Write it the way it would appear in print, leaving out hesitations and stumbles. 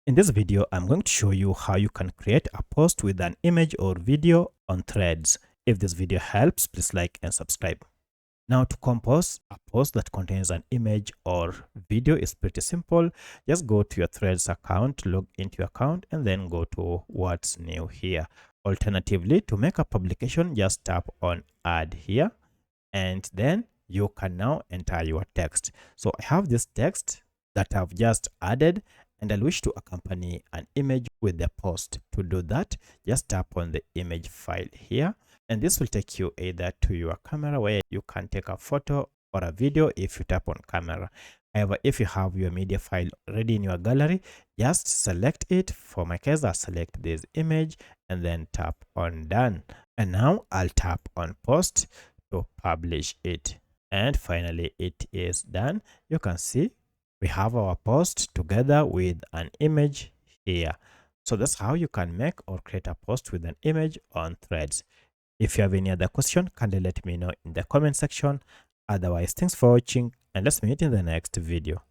In this video, I'm going to show you how you can create a post with an image or video on Threads. If this video helps, please like and subscribe. Now, to compose a post that contains an image or video is pretty simple. Just go to your Threads account, log into your account, and then go to what's new here. Alternatively, to make a publication, just tap on add here, and then you can now enter your text. So I have this text that I've just added, and I wish to accompany an image with the post. To do that, just tap on the image file here, and this will take you either to your camera where you can take a photo or a video if you tap on camera. However, if you have your media file already in your gallery, just select it. For my case, I'll select this image and then tap on done. And now I'll tap on post to publish it. And finally, it is done. You can see we have our post together with an image here. So that's how you can make or create a post with an image on Threads. If you have any other question, kindly let me know in the comment section. Otherwise, thanks for watching, and let's meet in the next video.